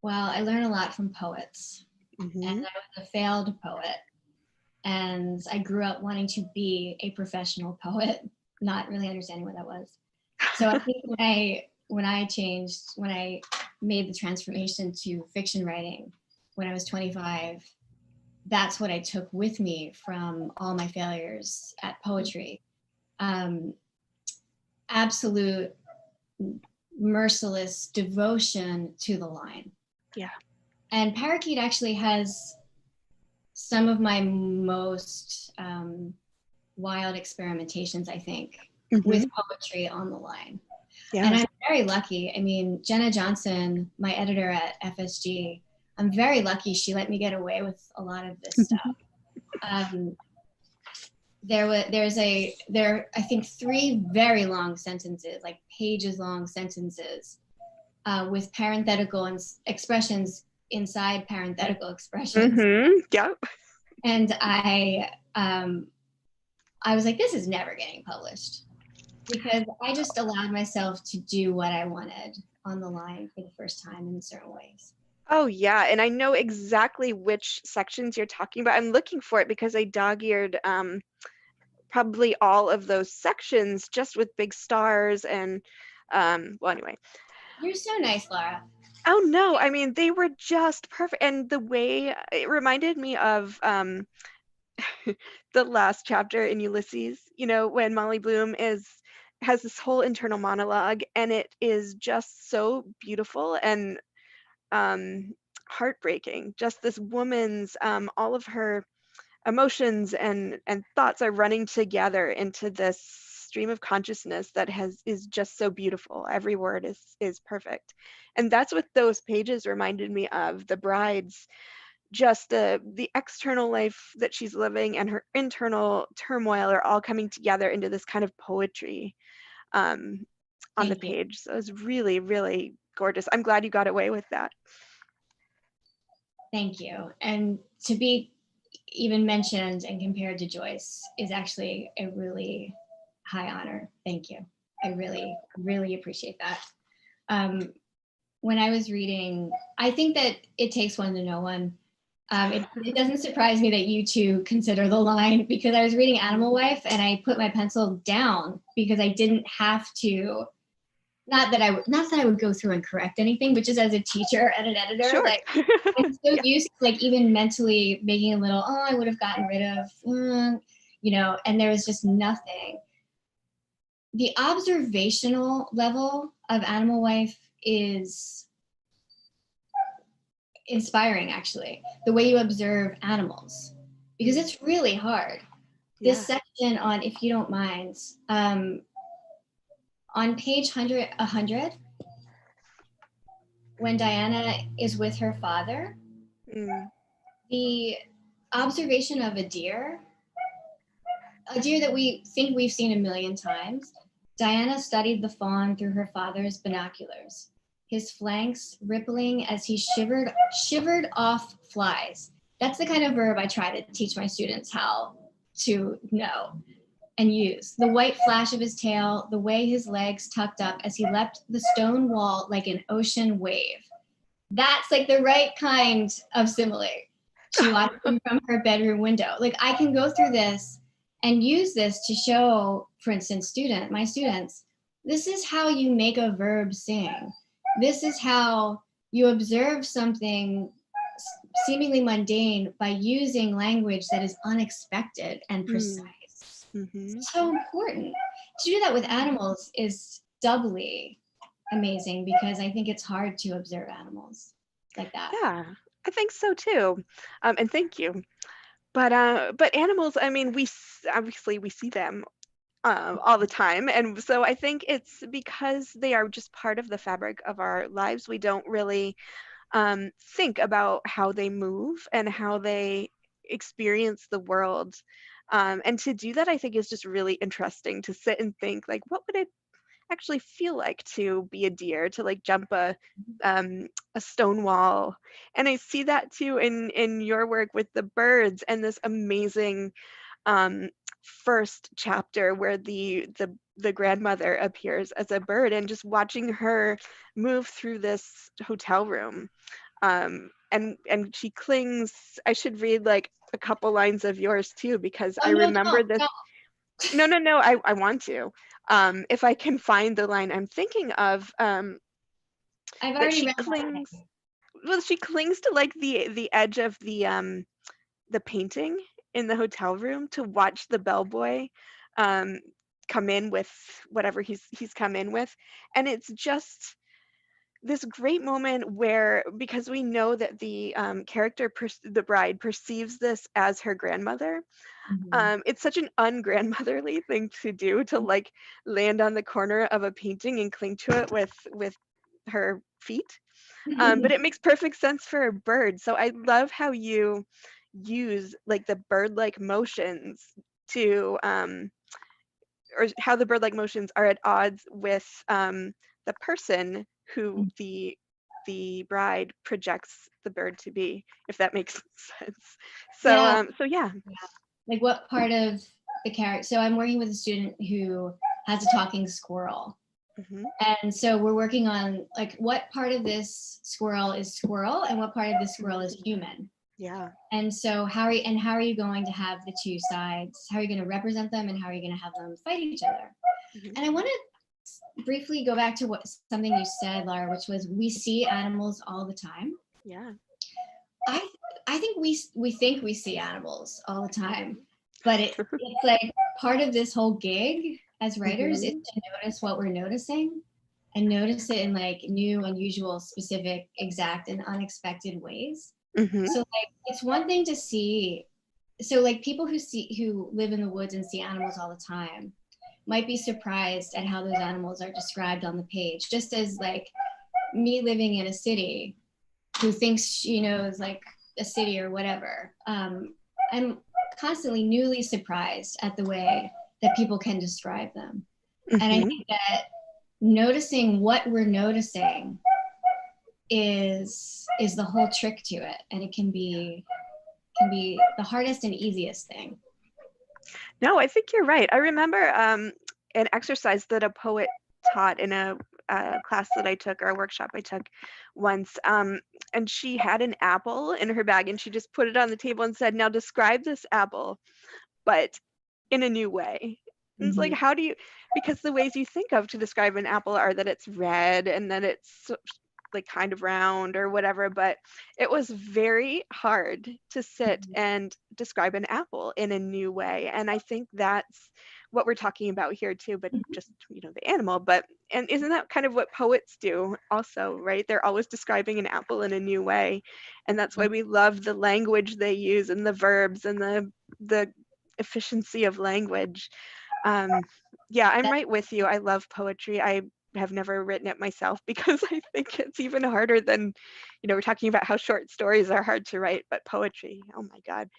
Well, I learn a lot from poets. Mm-hmm. And I was a failed poet. And I grew up wanting to be a professional poet, not really understanding what that was. So I think when I made the transformation to fiction writing when I was 25, that's what I took with me from all my failures at poetry. Absolute merciless devotion to the line. Yeah. And Parakeet actually has some of my most wild experimentations, I think, with poetry on the line. Yeah. And I'm very lucky. I mean, Jenna Johnson, my editor at FSG, I'm very lucky she let me get away with a lot of this stuff. There are I think 3 very long sentences, like pages long sentences, with parenthetical expressions inside parenthetical expressions. Yep. And I was like, this is never getting published, because I just allowed myself to do what I wanted on the line for the first time in certain ways. Oh yeah, and I know exactly which sections you're talking about. I'm looking for it because I dog-eared probably all of those sections just with big stars and well, anyway. You're so nice, Laura. Oh no, I mean, they were just perfect. And the way it reminded me of the last chapter in Ulysses, when Molly Bloom has this whole internal monologue, and it is just so beautiful and heartbreaking. Just this woman's all of her emotions and thoughts are running together into this stream of consciousness that is just so beautiful. Every word is perfect. And that's what those pages reminded me of. The bride's, just the external life that she's living and her internal turmoil are all coming together into this kind of poetry. on the Thank you. page. So it was really, really gorgeous. I'm glad you got away with that. Thank you. And to be even mentioned and compared to Joyce is actually a really high honor. Thank you. I really, really appreciate that. When I was reading, I think that it takes one to know one. It doesn't surprise me that you two consider the line, because I was reading Animal Wife and I put my pencil down because I didn't have to. Not that I would go through and correct anything, but just as a teacher and an editor, Sure. like I'm so used to like even mentally making a little, oh, I would have gotten rid of, and there was just nothing. The observational level of Animal Wife is inspiring, actually, the way you observe animals, because it's really hard. Yeah. This section on, if you don't mind, on page 100, when Diana is with her father, the observation of a deer that we think we've seen a million times, Diana studied the fawn through her father's binoculars, his flanks rippling as he shivered off flies. That's the kind of verb I try to teach my students how to know and use. The white flash of his tail, the way his legs tucked up as he leapt the stone wall like an ocean wave. That's like the right kind of simile. She watched him from her bedroom window. Like I can go through this and use this to show, for instance, my students, this is how you make a verb sing. This is how you observe something seemingly mundane by using language that is unexpected and precise. So important. To do that with animals is doubly amazing, because I think it's hard to observe animals like that. Yeah, I think so too. And thank you. But animals, I mean, obviously we see them all the time, and so I think it's because they are just part of the fabric of our lives. We don't really think about how they move and how they experience the world. And to do that, I think is just really interesting, to sit and think, like, what would it actually feel like to be a deer, to like jump a stone wall? And I see that too in your work with the birds, and this amazing first chapter where the grandmother appears as a bird, and just watching her move through this hotel room. And she clings. I should read like a couple lines of yours too, because I remember this. No, I want to. If I can find the line I'm thinking of, I've already she read clings. Well, she clings to like the edge of the painting in the hotel room to watch the bellboy come in with whatever he's come in with, and it's just this great moment where, because we know that the character, the bride, perceives this as her grandmother. It's such an ungrandmotherly thing to do, to like land on the corner of a painting and cling to it with her feet. But it makes perfect sense for a bird. So I love how you use like the bird-like motions to or how the bird-like motions are at odds with the person who the bride projects the bird to be, if that makes sense. So yeah. Like what part of the character? So I'm working with a student who has a talking squirrel. And so we're working on like what part of this squirrel is squirrel and what part of this squirrel is human. Yeah. And so how are you going to have the two sides? How are you going to represent them, and how are you going to have them fight each other? And I want to briefly go back to something you said, Laura, which was we see animals all the time. Yeah. I think we think we see animals all the time, but it's like part of this whole gig as writers is to notice what we're noticing, and notice it in like new, unusual, specific, exact, and unexpected ways. So like it's one thing to see, so like people who live in the woods and see animals all the time might be surprised at how those animals are described on the page, just as like me living in a city who thinks she knows like a city or whatever. I'm constantly newly surprised at the way that people can describe them. And I think that noticing what we're noticing is the whole trick to it, and it can be the hardest and easiest thing. No, I think you're right. I remember an exercise that a poet taught in a class that I took, or a workshop I took once, and she had an apple in her bag, and she just put it on the table and said, now describe this apple, but in a new way. And it's like, how do you, because the ways you think of to describe an apple are that it's red and that it's like kind of round or whatever, but it was very hard to sit and describe an apple in a new way. And I think that's what we're talking about here too, but just, you know, the animal. But, and isn't that kind of what poets do also, right? They're always describing an apple in a new way. And that's why we love the language they use and the verbs and the efficiency of language. Yeah, I'm right with you. I love poetry. I have never written it myself because I think it's even harder than, you know, we're talking about how short stories are hard to write, but poetry, oh my God.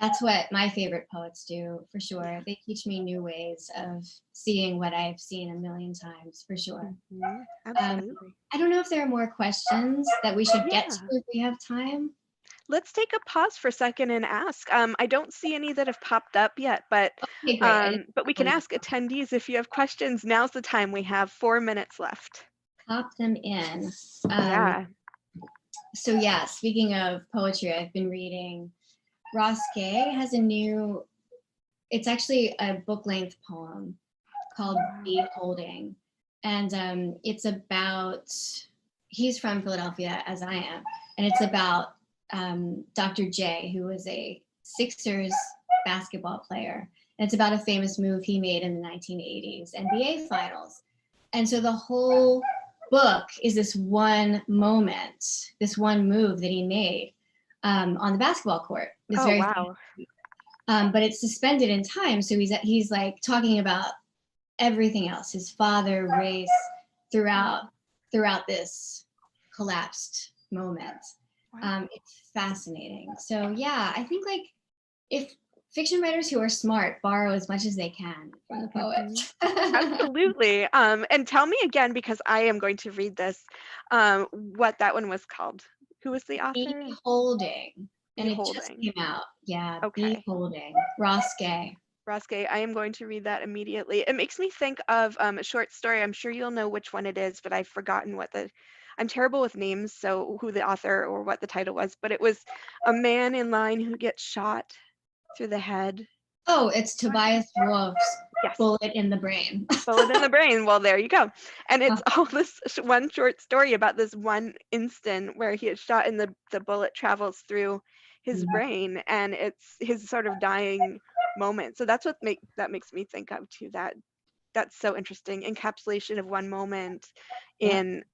That's what my favorite poets do, for sure. They teach me new ways of seeing what I've seen a million times, for sure. Absolutely. I don't know if there are more questions that we should get to if we have time. Let's take a pause for a second and ask. I don't see any that have popped up yet, but Okay, but we can ask attendees if you have questions. Now's the time. We have 4 minutes left. Pop them in. Yeah. So yeah, speaking of poetry, I've been reading. Ross Gay has a new, it's actually a book-length poem called Be Holding. And it's about, he's from Philadelphia, as I am, and it's about Dr. J, who was a Sixers basketball player. And it's about a famous move he made in the 1980s NBA finals. And so the whole book is this one moment, this one move that he made on the basketball court. This wow. But it's suspended in time. So he's like talking about everything else, his father, race, throughout this collapsed moment. Wow. It's fascinating. So yeah, I think like if fiction writers who are smart borrow as much as they can from the poets. Absolutely. And tell me again, because I am going to read this, what that one was called. Who was the author? Be Holding. And Holding. It just came out. Yeah, Okay. Be Holding. Ross Gay. Ross Gay, I am going to read that immediately. It makes me think of a short story. I'm sure you'll know which one it is, but I've forgotten what I'm terrible with names, so who the author or what the title was, but it was a man in line who gets shot through the head. Oh, it's Tobias Wolff's Yes. Bullet in the Brain. Bullet in the Brain. Well, there you go. And it's all this one short story about this one instant where he is shot and the bullet travels through his brain, and it's his sort of dying moment. So that's what makes me think of too, that's so interesting. Encapsulation of one moment in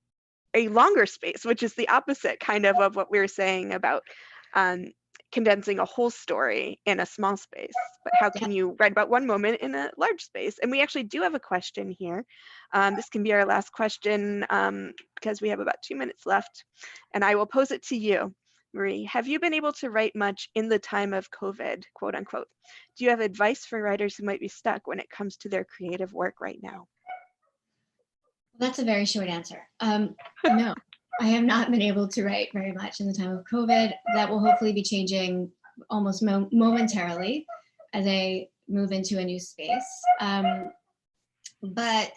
a longer space, which is the opposite kind of what we were saying about condensing a whole story in a small space. But how can you write about one moment in a large space? And we actually do have a question here. This can be our last question because we have about 2 minutes left. And I will pose it to you, Marie. Have you been able to write much in the time of COVID, quote unquote? Do you have advice for writers who might be stuck when it comes to their creative work right now? That's a very short answer. No. I have not been able to write very much in the time of COVID. That will hopefully be changing almost momentarily as I move into a new space. And what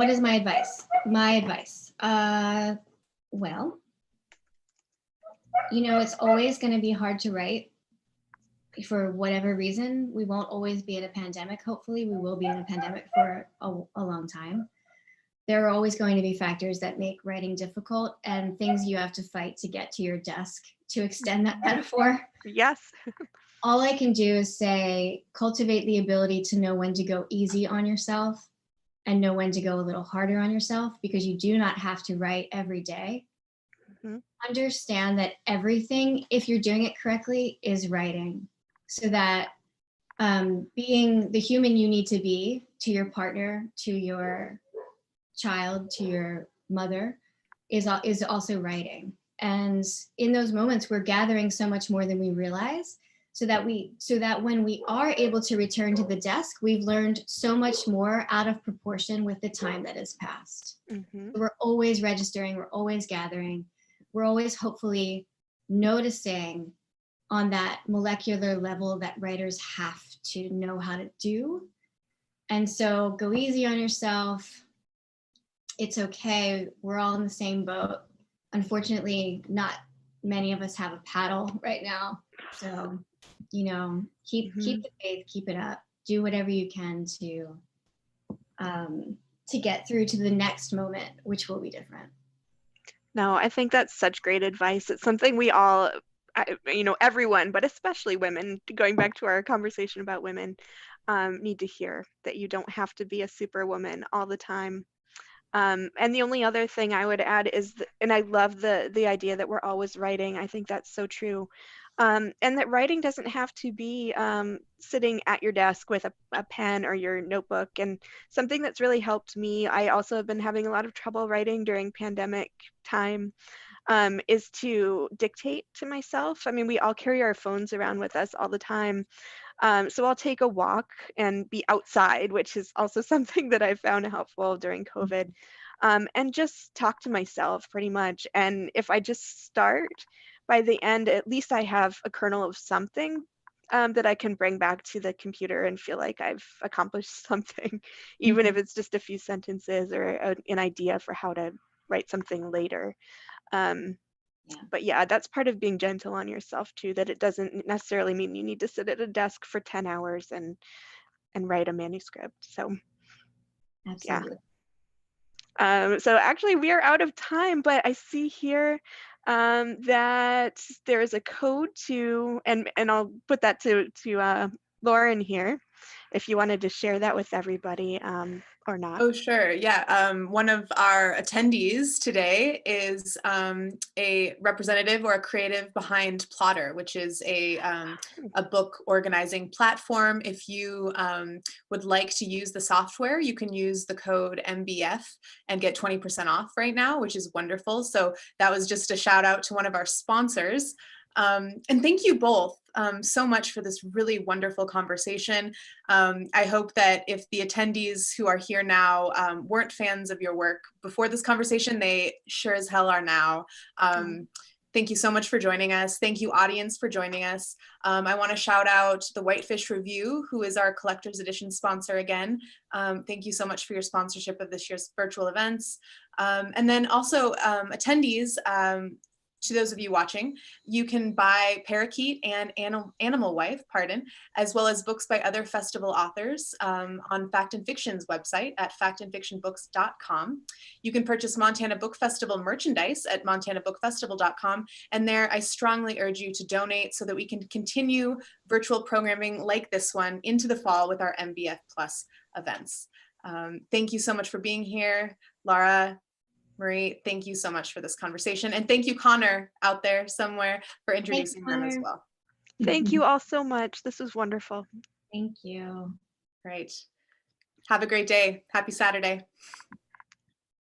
is my advice? My advice, well, you know, it's always going to be hard to write for whatever reason. We won't always be in a pandemic. Hopefully we will be in a pandemic for a long time. There are always going to be factors that make writing difficult and things you have to fight to get to your desk, to extend that metaphor. Yes. All I can do is say, cultivate the ability to know when to go easy on yourself and know when to go a little harder on yourself, because you do not have to write every day. Understand that everything, if you're doing it correctly, is writing, so that being the human you need to be to your partner, to your child, to your mother, is also writing. And in those moments, we're gathering so much more than we realize. so that when we are able to return to the desk, we've learned so much more out of proportion with the time that has passed. We're always registering, we're always gathering, we're always hopefully noticing on that molecular level that writers have to know how to do. And so go easy on yourself. It's okay. We're all in the same boat. Unfortunately, not many of us have a paddle right now. So, keep the faith, keep it up. Do whatever you can to get through to the next moment, which will be different. No, I think that's such great advice. It's something we all, everyone, but especially women, going back to our conversation about women, need to hear that you don't have to be a superwoman all the time. And the only other thing I would add is, and I love the idea that we're always writing. I think that's so true. And that writing doesn't have to be sitting at your desk with a pen or your notebook. And something that's really helped me, I also have been having a lot of trouble writing during pandemic time, is to dictate to myself. I mean, we all carry our phones around with us all the time. So I'll take a walk and be outside, which is also something that I found helpful during COVID, and just talk to myself pretty much. And if I just start, by the end, at least I have a kernel of something that I can bring back to the computer and feel like I've accomplished something, even if it's just a few sentences or an idea for how to write something later. But yeah, that's part of being gentle on yourself too, that it doesn't necessarily mean you need to sit at a desk for 10 hours and write a manuscript. So Absolutely. So actually we are out of time, but I see here that there is a code to, and I'll put that to Lauren here, if you wanted to share that with everybody or not. Oh, sure. Yeah. One of our attendees today is a representative or a creative behind Plotter, which is a book organizing platform. If you would like to use the software, you can use the code MBF and get 20% off right now, which is wonderful. So that was just a shout out to one of our sponsors. And thank you both so much for this really wonderful conversation. I hope that if the attendees who are here now weren't fans of your work before this conversation, they sure as hell are now. Thank you so much for joining us. Thank you, audience, for joining us. I want to shout out the Whitefish Review, who is our collector's edition sponsor again. Thank you so much for your sponsorship of this year's virtual events. And then also attendees, to those of you watching, you can buy Parakeet and Animal Wife, as well as books by other festival authors on Fact and Fiction's website at factandfictionbooks.com. You can purchase Montana Book Festival merchandise at montanabookfestival.com. And there, I strongly urge you to donate so that we can continue virtual programming like this one into the fall with our MBF Plus events. Thank you so much for being here. Lara, Marie, thank you so much for this conversation. And thank you, Connor, out there somewhere, for introducing them as well. Thank you all so much. This was wonderful. Thank you. Great. Have a great day. Happy Saturday.